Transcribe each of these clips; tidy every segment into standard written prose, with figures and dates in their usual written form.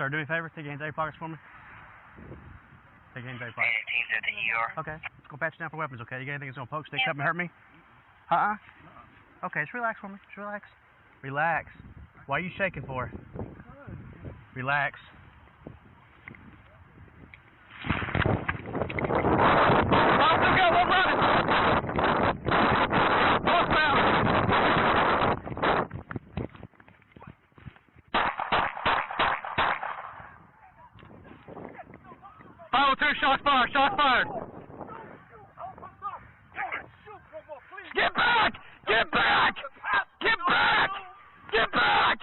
Sir, do me a favor. Take your hands out of your pockets for me. Take your hands out of your pockets. Teams at the ER. Okay. Let's go patch you down for weapons, okay? You got anything that's going to poke, stick, cut me, hurt me? Uh-uh? Okay, just relax for me. Just relax. Relax. Why are you shaking for? Relax. Shots fired! Shots fired! Get back! Get back! Get back! Get back!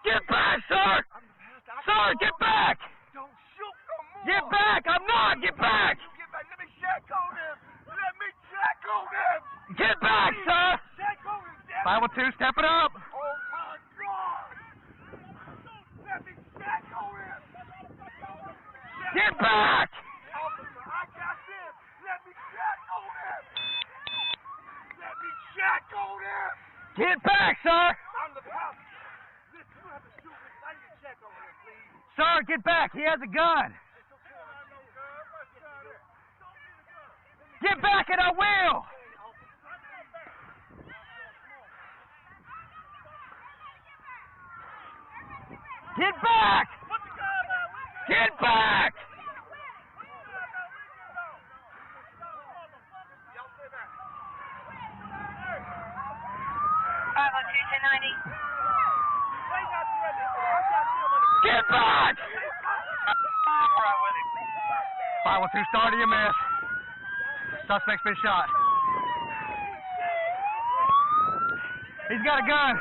Get back, sir! Sir, get back! Get back! I'm not! Get back! Let me check on him! Let me check on him! Get back, sir! Check on him, damn it! 512, step it up! Oh my God! Let me check on him! Get back! Officer, I got this! Let me check on him! Let me check on him! Get back, sir! I'm the passenger. Listen, you have to shoot me. I need to check on him, please. Sir, get back! He has a gun! Get back and I will! Get back! Get back! Get back! 512, start EMS. Suspect's been shot. He's got a gun.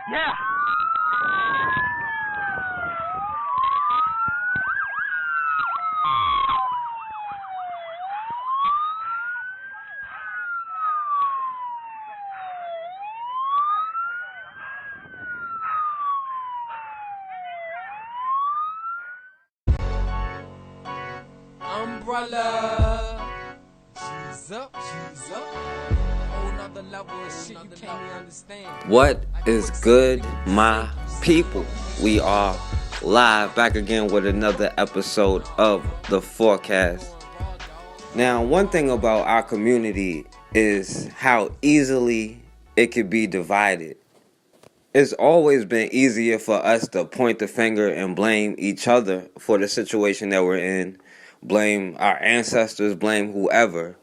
Yeah. Umbrella. She's up, she's up. Whole nother level of shit you can't even understand. What is good, my people? We are live back again with another episode of The Forecast. Now, one thing about our community is how easily it can be divided. It's always been easier for us to point the finger and blame each other for the situation that we're in, blame our ancestors, blame whoever.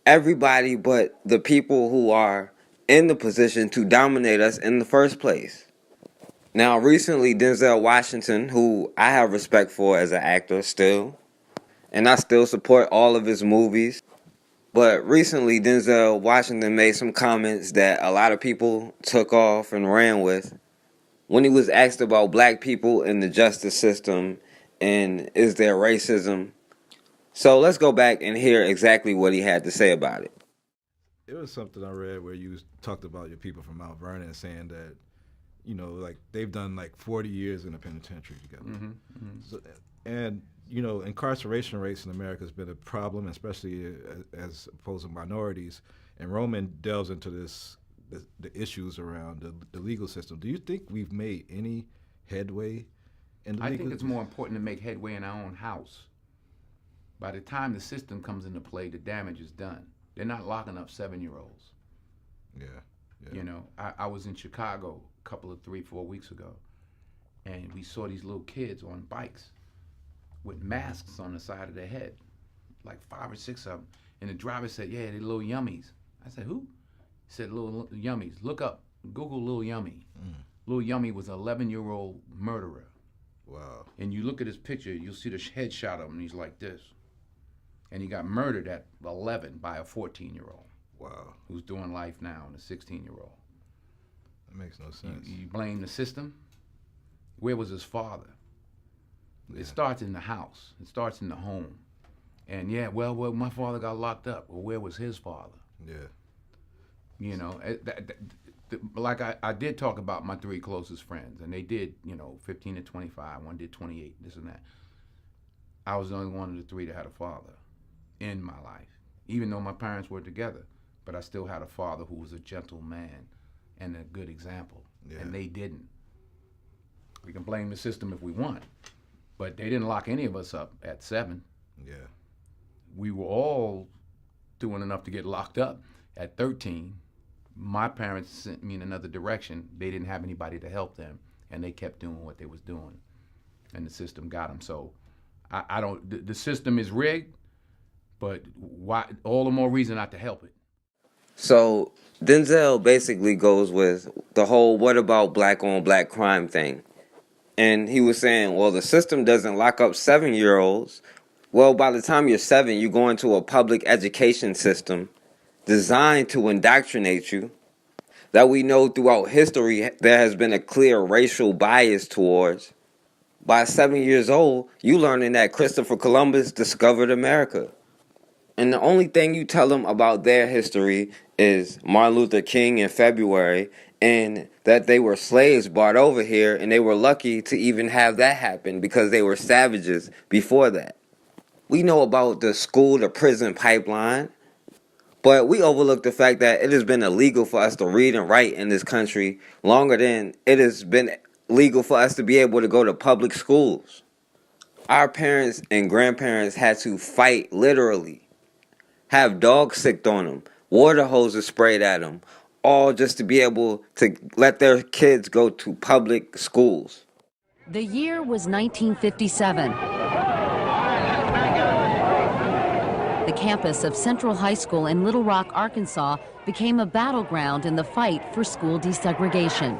Everybody but the people who are in the position to dominate us in the first place. Now, recently, Denzel Washington, who I have respect for as an actor still, and I still support all of his movies, but recently Denzel Washington made some comments that a lot of people took off and ran with when he was asked about black people in the justice system and is there racism. So let's go back and hear exactly what he had to say about it. It was something I read where you talked about your people from Mount Vernon saying that, you know, like they've done like 40 years in the penitentiary together. Mm-hmm, mm-hmm. So, and, you know, incarceration rates in America has been a problem, especially as opposed to minorities. And Roman delves into the issues around the legal system. Do you think we've made any headway in the I legal think it's more important to make headway in our own house. By the time the system comes into play, the damage is done. They're not locking up 7-year-olds. Yeah. You know, I was in Chicago a couple of 3-4 weeks ago, and we saw these little kids on bikes with masks on the side of their head, like 5 or 6 of them. And the driver said, "Yeah, they're little yummies." I said, "Who?" He said, "Little yummies. Look up, Google Little Yummy." Little Yummy was an 11-year-old murderer. Wow. And you look at his picture, you'll see the headshot of him, and he's like this. And he got murdered at 11 by a 14-year-old. Wow. Who's doing life now, and a 16-year-old. That makes no sense. You blame the system? Where was his father? Yeah. It starts in the house. It starts in the home. And yeah, well, my father got locked up. Well, where was his father? Yeah. You know, like I did talk about my 3 closest friends, and they did, 15 to 25. One did 28, this and that. I was the only one of the 3 that had a father in my life, even though my parents were together. But I still had a father who was a gentle man and a good example, and they didn't. We can blame the system if we want, but they didn't lock any of us up at 7. Yeah. We were all doing enough to get locked up at 13. My parents sent me in another direction. They didn't have anybody to help them, and they kept doing what they was doing, and the system got them. So I don't. The system is rigged, but why? All the more reason not to help it. So Denzel basically goes with the whole "what about black on black crime" thing, and he was saying, well, the system doesn't lock up 7-year-olds. Well, by the time you're 7, you go into a public education system designed to indoctrinate you, that we know throughout history there has been a clear racial bias towards. By 7 years old, you learning that Christopher Columbus discovered America. And the only thing you tell them about their history is Martin Luther King in February, and that they were slaves brought over here, and they were lucky to even have that happen because they were savages before that. We know about the school to prison pipeline, but we overlook the fact that it has been illegal for us to read and write in this country longer than it has been legal for us to be able to go to public schools. Our parents and grandparents had to fight, literally, have dogs sicked on them, water hoses sprayed at them, all just to be able to let their kids go to public schools. The year was 1957. The campus of Central High School in Little Rock, Arkansas, became a battleground in the fight for school desegregation.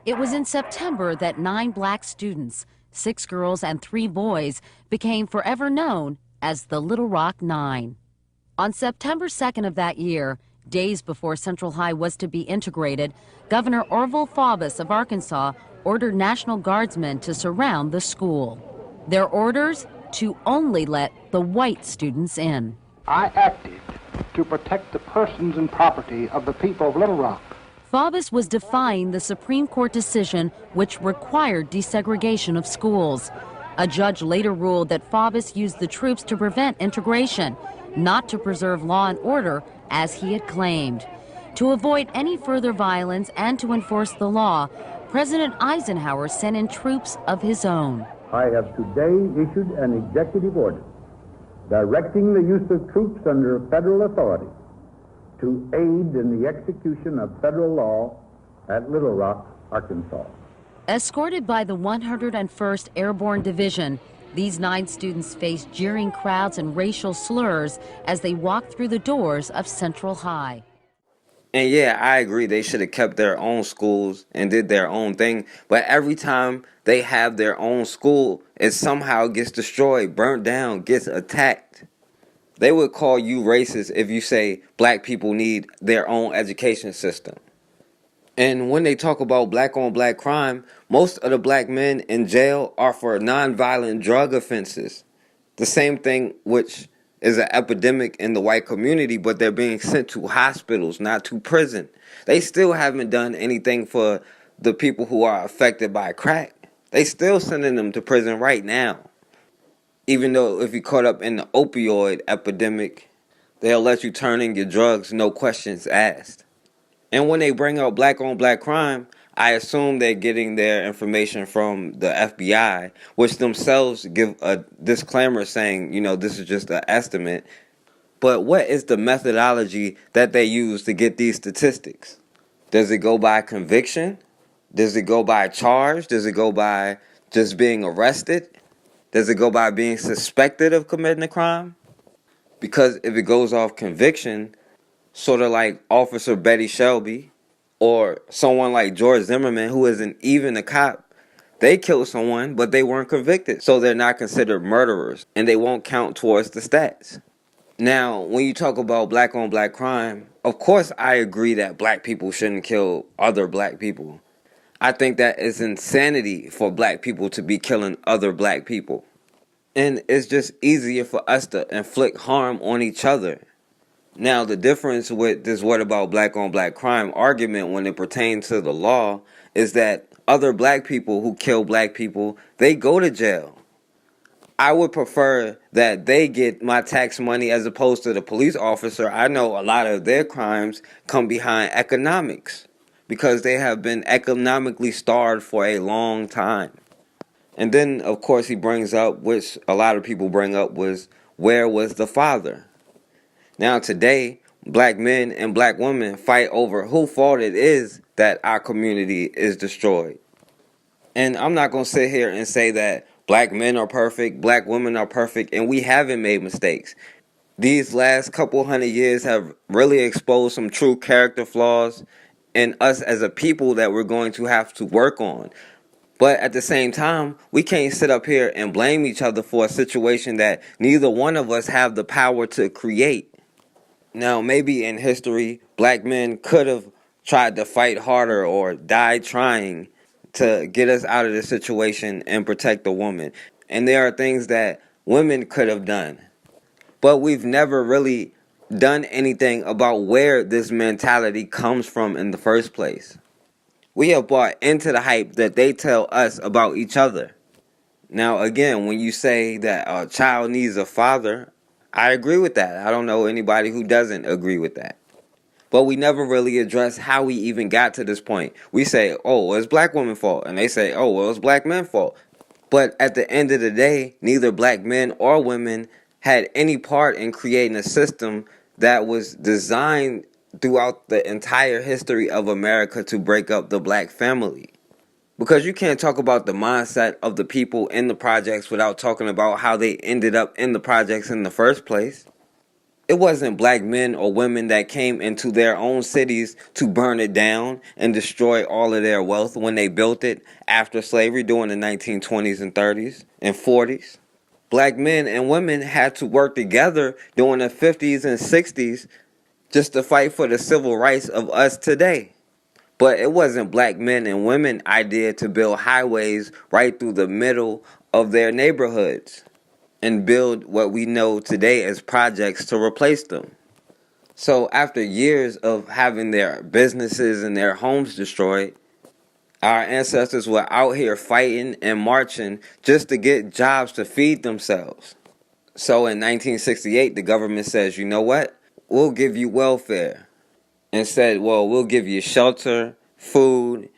It was in September that 9 black students, 6 girls and 3 boys, became forever known as the Little Rock 9. On September 2nd of that year, days before Central High was to be integrated, Governor Orville Faubus of Arkansas ordered National Guardsmen to surround the school. Their orders? To only let the white students in. I acted to protect the persons and property of the people of Little Rock. Faubus was defying the Supreme Court decision which required desegregation of schools. A judge later ruled that Faubus used the troops to prevent integration, not to preserve law and order as he had claimed. To avoid any further violence and to enforce the law, President Eisenhower sent in troops of his own. I have today issued an executive order directing the use of troops under federal authority to aid in the execution of federal law at Little Rock, Arkansas. Escorted by the 101st Airborne Division, these 9 students faced jeering crowds and racial slurs as they walked through the doors of Central High. And yeah, I agree they should have kept their own schools and did their own thing. But every time they have their own school, it somehow gets destroyed, burnt down, gets attacked. They would call you racist if you say black people need their own education system. And when they talk about black on black crime, most of the black men in jail are for nonviolent drug offenses. The same thing which is an epidemic in the white community, but they're being sent to hospitals, not to prison. They still haven't done anything for the people who are affected by crack. They still sending them to prison right now. Even though if you're caught up in the opioid epidemic, they'll let you turn in your drugs, no questions asked. And when they bring up black on black crime, I assume they're getting their information from the FBI, which themselves give a disclaimer saying, this is just an estimate. But what is the methodology that they use to get these statistics? Does it go by conviction? Does it go by charge? Does it go by just being arrested? Does it go by being suspected of committing a crime? Because if it goes off conviction, sort of like Officer Betty Shelby, or someone like George Zimmerman, who isn't even a cop, they killed someone, but they weren't convicted. So they're not considered murderers, and they won't count towards the stats. Now, when you talk about black on black crime, of course I agree that black people shouldn't kill other black people. I think that is insanity for black people to be killing other black people. And it's just easier for us to inflict harm on each other. Now, the difference with this what about black on black crime argument when it pertains to the law is that other black people who kill black people, they go to jail. I would prefer that they get my tax money as opposed to the police officer. I know a lot of their crimes come behind economics because they have been economically starved for a long time. And then, of course, he brings up, which a lot of people bring up, was where was the father? Now, today, black men and black women fight over whose fault it is that our community is destroyed. And I'm not going to sit here and say that black men are perfect, black women are perfect, and we haven't made mistakes. These last couple 100 years have really exposed some true character flaws in us as a people that we're going to have to work on. But at the same time, we can't sit up here and blame each other for a situation that neither one of us have the power to create. Now, maybe in history, black men could have tried to fight harder or died trying to get us out of this situation and protect the woman. And there are things that women could have done. But we've never really done anything about where this mentality comes from in the first place. We have bought into the hype that they tell us about each other. Now, again, when you say that a child needs a father, I agree with that. I don't know anybody who doesn't agree with that. But we never really address how we even got to this point. We say, oh, well, it's black women's fault. And they say, oh, well, it's black men's fault. But at the end of the day, neither black men or women had any part in creating a system that was designed throughout the entire history of America to break up the black family. Because you can't talk about the mindset of the people in the projects without talking about how they ended up in the projects in the first place. It wasn't black men or women that came into their own cities to burn it down and destroy all of their wealth when they built it after slavery during the 1920s and 30s and 40s. Black men and women had to work together during the 50s and 60s just to fight for the civil rights of us today. But it wasn't black men and women idea to build highways right through the middle of their neighborhoods and build what we know today as projects to replace them. So after years of having their businesses and their homes destroyed, our ancestors were out here fighting and marching just to get jobs to feed themselves. So in 1968, the government says, you know what? We'll give you welfare. And said, well, we'll give you shelter, food,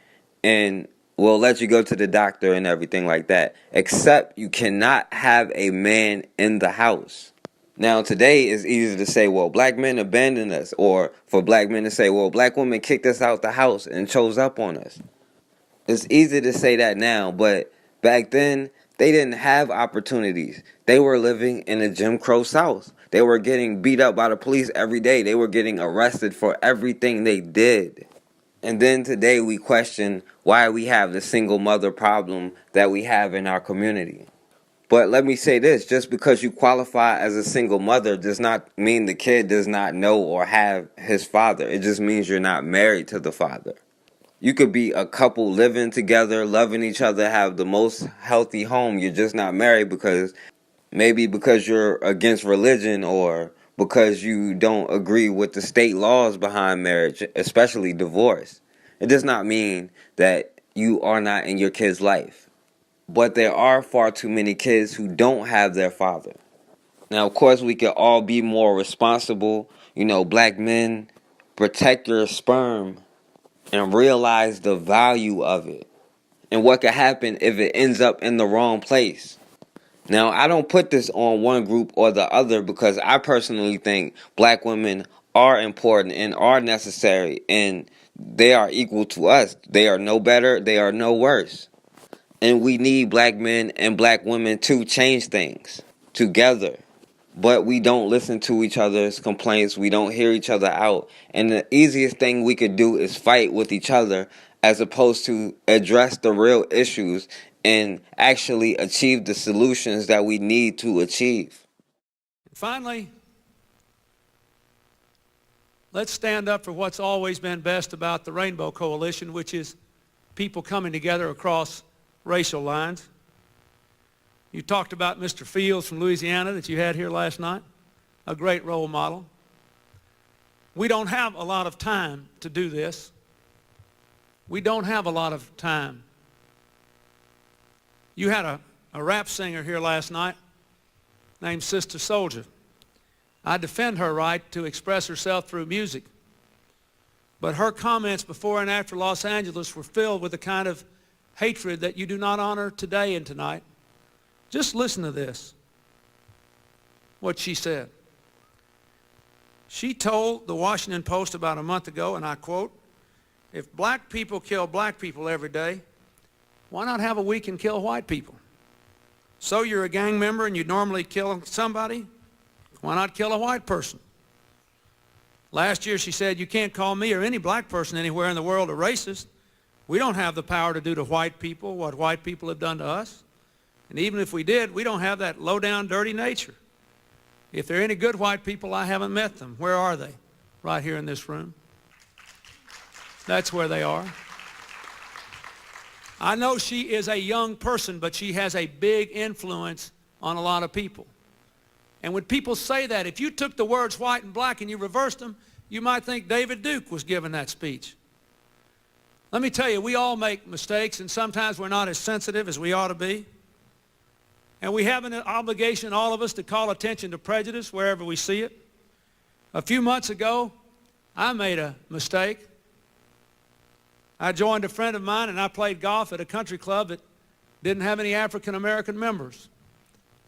and we'll let you go to the doctor and everything like that. Except you cannot have a man in the house. Now, today it's easy to say, well, black men abandoned us. Or for black men to say, well, black women kicked us out the house and chose up on us. It's easy to say that now, but back then, they didn't have opportunities. They were living in a Jim Crow South. They were getting beat up by the police every day. They were getting arrested for everything they did. And then today we question why we have the single mother problem that we have in our community. But let me say this, just because you qualify as a single mother does not mean the kid does not know or have his father. It just means you're not married to the father. You could be a couple living together, loving each other, have the most healthy home. You're just not married because maybe because you're against religion or because you don't agree with the state laws behind marriage, especially divorce. It does not mean that you are not in your kid's life. But there are far too many kids who don't have their father. Now, of course, we could all be more responsible. You know, black men, protect your sperm and realize the value of it and what could happen if it ends up in the wrong place. Now, I don't put this on one group or the other because I personally think black women are important and are necessary and they are equal to us. They are no better, they are no worse. And we need black men and black women to change things together. But we don't listen to each other's complaints. We don't hear each other out. And the easiest thing we could do is fight with each other as opposed to address the real issues and actually achieve the solutions that we need to achieve. Finally, let's stand up for what's always been best about the Rainbow Coalition, which is people coming together across racial lines. You talked about Mr. Fields from Louisiana that you had here last night, a great role model. We don't have a lot of time to do this. We don't have a lot of time. You had a rap singer here last night named Sister Soldier. I defend her right to express herself through music. But her comments before and after Los Angeles were filled with the kind of hatred that you do not honor today and tonight. Just listen to this, what she said. She told the Washington Post about a month ago, and I quote, "If black people kill black people every day, why not have a week and kill white people? So you're a gang member and you normally kill somebody, why not kill a white person?" Last year she said, "You can't call me or any black person anywhere in the world a racist. We don't have the power to do to white people what white people have done to us. And even if we did, we don't have that low-down, dirty nature. If there are any good white people, I haven't met them. Where are they? Right here in this room. That's where they are." I know she is a young person, but she has a big influence on a lot of people. And when people say that, if you took the words white and black and you reversed them, you might think David Duke was giving that speech. Let me tell you, we all make mistakes, and sometimes we're not as sensitive as we ought to be. And we have an obligation, all of us, to call attention to prejudice wherever we see it. A few months ago, I made a mistake. I joined a friend of mine and I played golf at a country club that didn't have any African American members.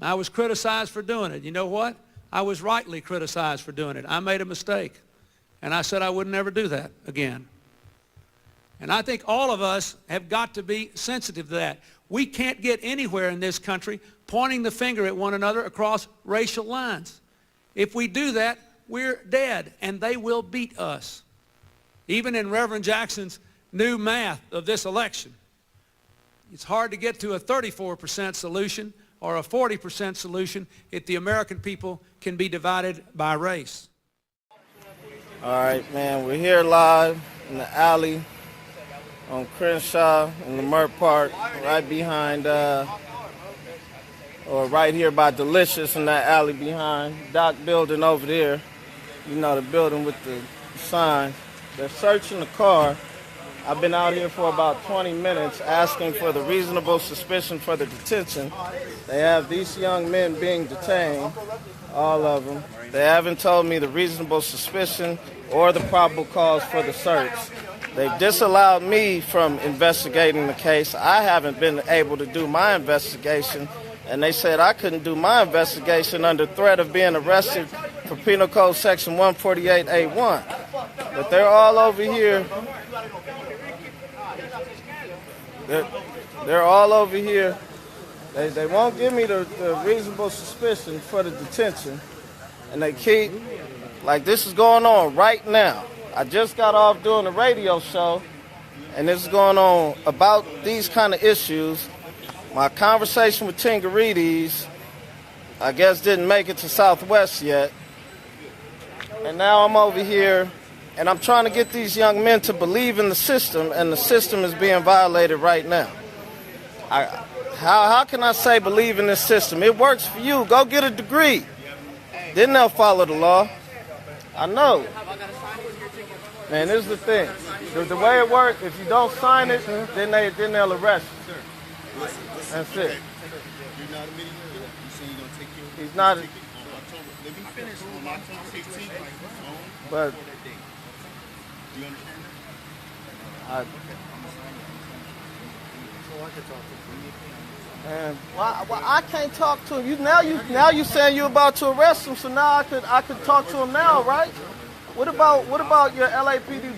I was criticized for doing it. You know what? I was rightly criticized for doing it. I made a mistake. And I said I would never do that again. And I think all of us have got to be sensitive to that. We can't get anywhere in this country pointing the finger at one another across racial lines. If we do that, we're dead, and they will beat us. Even in Reverend Jackson's new math of this election, it's hard to get to a 34% solution or a 40% solution if the American people can be divided by race. All right, man, we're here live in the alley on Crenshaw in Lamert Park, right behind, or right here by Delicious in that alley behind. Doc building over there, you know, the building with the sign. They're searching the car. I've been out here for about 20 minutes asking for the reasonable suspicion for the detention. They have these young men being detained, all of them. They haven't told me the reasonable suspicion or the probable cause for the search. They've disallowed me from investigating the case. I haven't been able to do my investigation, and they said I couldn't do my investigation under threat of being arrested for Penal Code Section 148A1. But they're all over here. They're all over here. They won't give me the reasonable suspicion for the detention, and they keep, like this is going on right now. I just got off doing a radio show, and this is going on about these kind of issues. My conversation with Tingarides, I guess, didn't make it to Southwest yet. And now I'm over here, and I'm trying to get these young men to believe in the system, and the system is being violated right now. How can I say believe in this system? It works for you. Go get a degree. Then they'll follow the law. I know. Man, this is the thing. The way it works, if you don't sign it, then they'll arrest you. That's it. You're not admitting to it? You saying you're going to take care of it? He's not. Let me finish on October 16th. But. Do you understand that? And well, I can't talk to him. Now you saying you're about to arrest him, so now I could talk to him now, right? What about your LAPD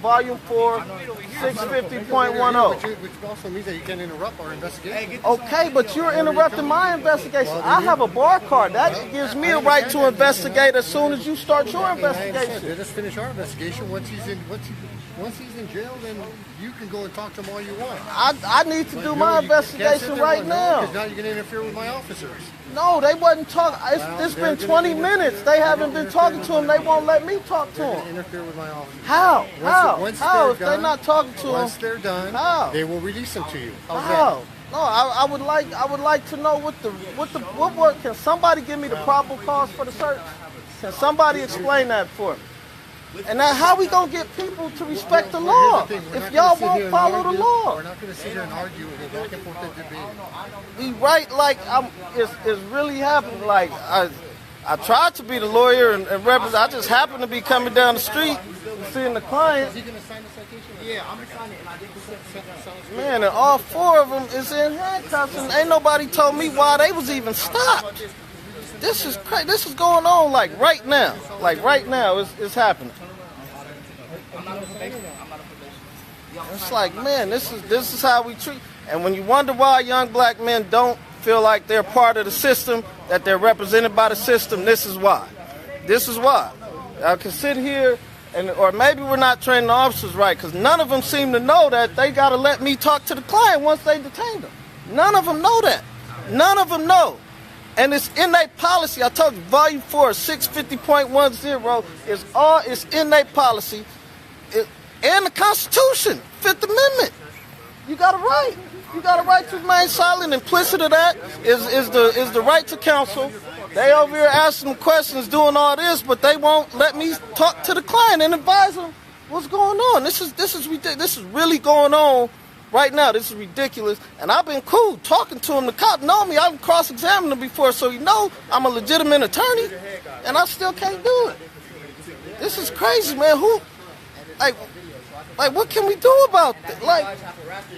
volume 4, 650.10? Which also means that you can't interrupt our investigation. Okay, but you're interrupting my investigation. I have a bar card. That gives me a right to investigate as soon as you start your investigation. Let us finish our investigation. Once he's in jail, then you can go and talk to him all you want. I need to do my investigation right now. Because now you're going to interfere with my officers. No, they wasn't talking. It's been 20 minutes. They haven't been talking to him. They won't let me talk to him. Interfere with my officers. How? Once How? Once How? they're If done, they're not talking to once them, they're done, how? they will release them to you. How's How? that? No, I would like to know what work. Can somebody give me the probable cause for the search? Can somebody explain that for me? And now, how we gonna get people to respect the law if y'all won't follow the law? We're not going to sit here and argue with it back and forth and debate. We right like it's really happening. Like I tried to be the lawyer and represent. I just happened to be coming down the street and seeing the client. Is he going to sign the citation? Yeah, I'm going to sign it, and I didn't Man, and all 4 of them is in handcuffs, and ain't nobody told me why they was even stopped. This is crazy. This is going on like right now. Like right now, it's happening. It's like, man, this is how we treat. And when you wonder why young black men don't feel like they're part of the system, that they're represented by the system, this is why. This is why. I can sit here, or maybe we're not training the officers right, because none of them seem to know that they got to let me talk to the client once they detain them. None of them know that. None of them know. And it's in their policy. I told you, Volume 4, 650.10 it's in their policy. And the Constitution, 5th Amendment. You got a right. You got a right to remain silent. Implicit of that is the right to counsel. They over here asking questions, doing all this, but they won't let me talk to the client and advise them what's going on. This is ridiculous. This is really going on right now. This is ridiculous. And I've been cool talking to him. The cop know me. I've cross-examined him before, so you know I'm a legitimate attorney, and I still can't do it. This is crazy, man. Like, what can we do about that? Like,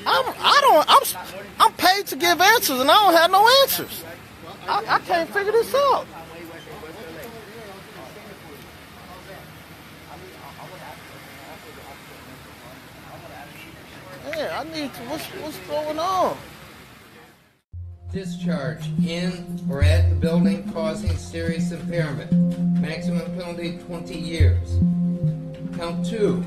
I'm paid to give answers, and I don't have no answers. I can't figure this out. Yeah, I need to. What's going on? Discharge in or at the building causing serious impairment. Maximum penalty 20 years. Count 2.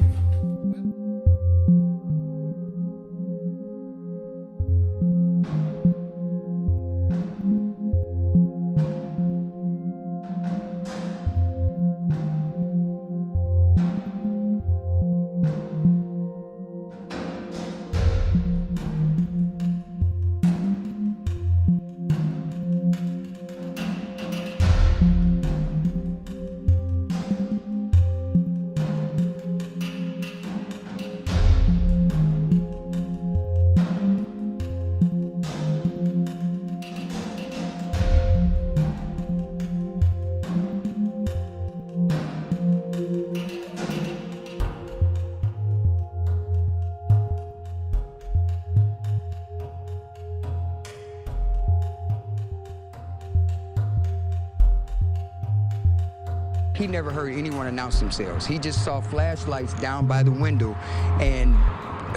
He never heard anyone announce themselves. He just saw flashlights down by the window and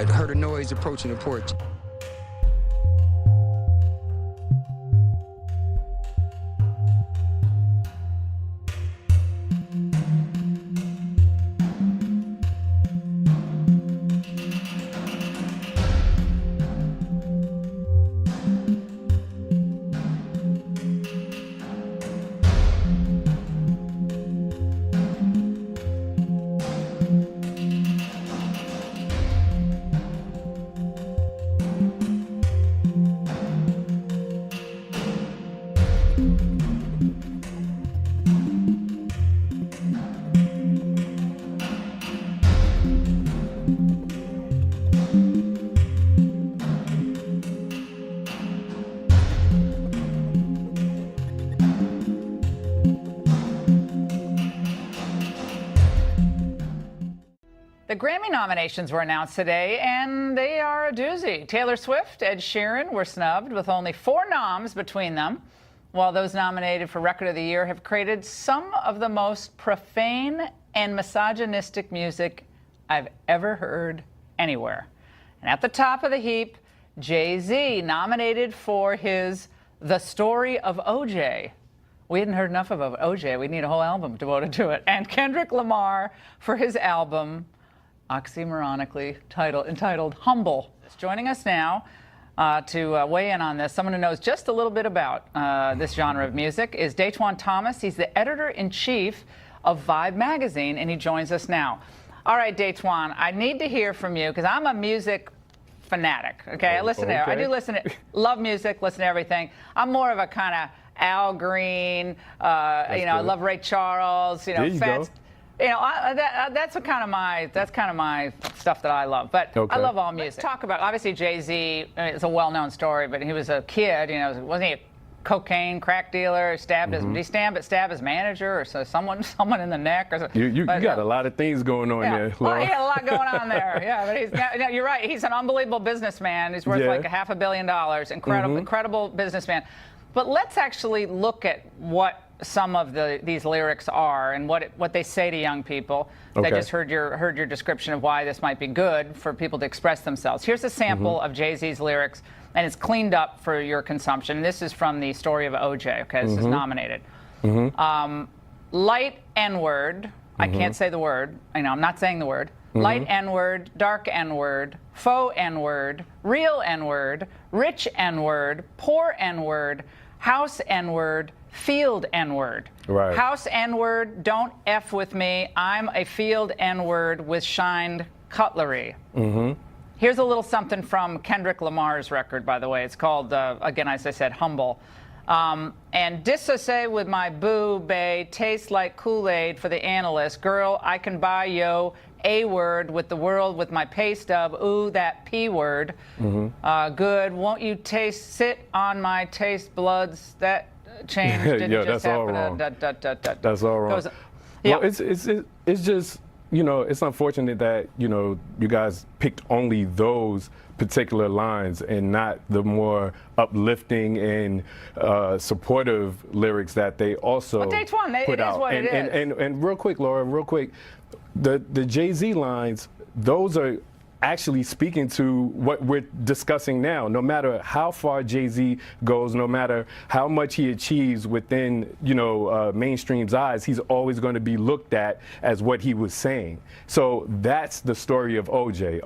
heard a noise approaching the porch. The Grammy nominations were announced today, and they are a doozy. Taylor Swift, Ed Sheeran were snubbed with only 4 noms between them, while those nominated for Record of the Year have created some of the most profane and misogynistic music I've ever heard anywhere. And at the top of the heap, Jay-Z, nominated for his The Story of O.J. We hadn't heard enough of O.J. We need a whole album devoted to it. And Kendrick Lamar for his album, oxymoronically entitled Humble. Joining us now to weigh in on this, someone who knows just a little bit about this genre of music, is Daquan Thomas. He's the editor-in-chief of Vibe magazine, and he joins us now. All right, Datewan, I need to hear from you because I'm a music fanatic. Okay, I listen to. I do listen to. Love music. Listen to everything. I'm more of a kind of Al Green. You know, I love Ray Charles. You know, Fats. You know, that's kind of my stuff that I love. But I love all music. Let's talk about, obviously, Jay-Z. It's a well-known story, but he was a kid. You know, wasn't he a cocaine crack dealer? Stabbed his. Did he stab his manager or someone in the neck or something? You got a lot of things going on there. Well, he had a lot going on there. Yeah, but you're right. He's an unbelievable businessman. He's worth like $500 million. Incredible businessman. But let's actually look at what some of these lyrics are and what they say to young people. I just heard your description of why this might be good for people to express themselves. Here's a sample of Jay-Z's lyrics, and it's cleaned up for your consumption. This is from the story of O.J., okay? This is nominated. Light N-word. I can't say the word. I know, I'm not saying the word. Light N-word, dark N-word, faux N-word, real N-word, rich N-word, poor N-word, house N-word, field N-word. Right. House N-word, don't F with me. I'm a field N-word with shined cutlery. Here's a little something from Kendrick Lamar's record, by the way. It's called, again, as I said, Humble. And dissociate with my boo, bae, tastes like Kool-Aid for the analyst. Girl, I can buy yo A-word with the world with my pay stub. Ooh, that P-word. Good. Won't you sit on my taste buds? That change didn't just happen. That's all wrong. Well, it's just, you know, it's unfortunate that, you know, you guys picked only those particular lines and not the more uplifting and supportive lyrics that they also put out. And real quick, Laura, real quick, the Jay-Z lines, those are actually speaking to what we're discussing now. No matter how far Jay-Z goes, no matter how much he achieves within, you know, mainstream's eyes, he's always going to be looked at as what he was saying. So that's the story of OJ.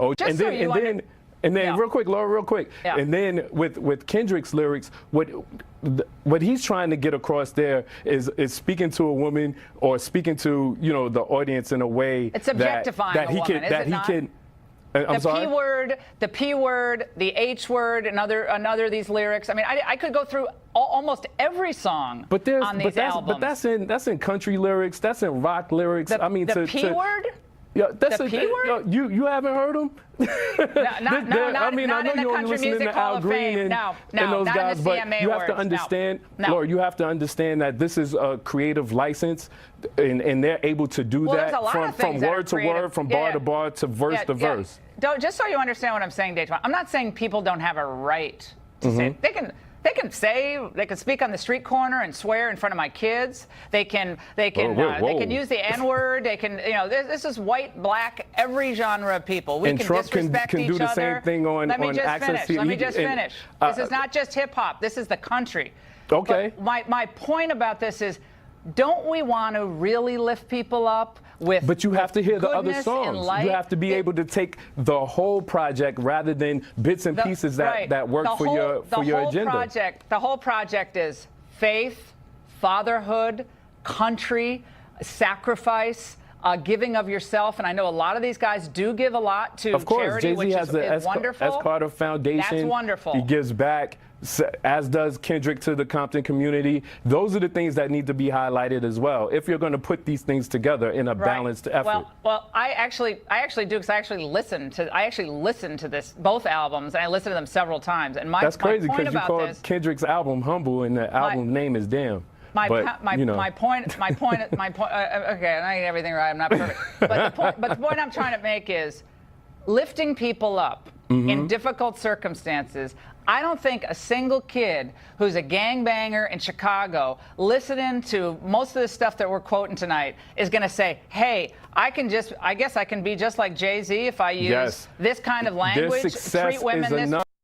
And then real quick, Laura, real quick. And then with Kendrick's lyrics, what he's trying to get across there is speaking to a woman or speaking to, you know, the audience in a way it's objectifying that he can, that he can. The P word, the H word, another of these lyrics. I mean, I could go through almost every song on these albums. But that's in country lyrics. That's in rock lyrics. I mean, the P word. Yeah, that's the P word. You haven't heard them? I mean, I know you only listening to Al Green and those guys, but you have to understand, Laura, you have to understand that this is a creative license, and they're able to do that from word to word, from bar to bar to verse to verse. Just so you understand what I'm saying, Dayton, I'm not saying people don't have a right to say it. They can speak on the street corner and swear in front of my kids. They can use the N-word. They can, you know, this is white, black, every genre of people. We and can Trump disrespect can each do the other. same thing on access to. Let me just finish. This is not just hip hop. This is the country. Okay. But my point about this is, don't we want to really lift people up with? But you have to hear the other songs. You have to be able to take the whole project rather than bits and pieces that work for your agenda. The whole project is faith, fatherhood, country, sacrifice, giving of yourself. And I know a lot of these guys do give a lot to charity, which is wonderful. S. Carter Foundation. That's wonderful. He gives back, as does Kendrick to the Compton community. Those are the things that need to be highlighted as well, if you're going to put these things together in a balanced effort. Well, I actually do, because I actually listen to both albums, and I listened to them several times. And that's crazy, because you called Kendrick's album Humble, and the album name is Damn. My point. Okay, I ain't everything right. I'm not perfect. But the point I'm trying to make is lifting people up in difficult circumstances. I don't think a single kid who's a gangbanger in Chicago listening to most of the stuff that we're quoting tonight is going to say, hey, I guess I can be just like Jay-Z if I use this kind of language, treat women this way.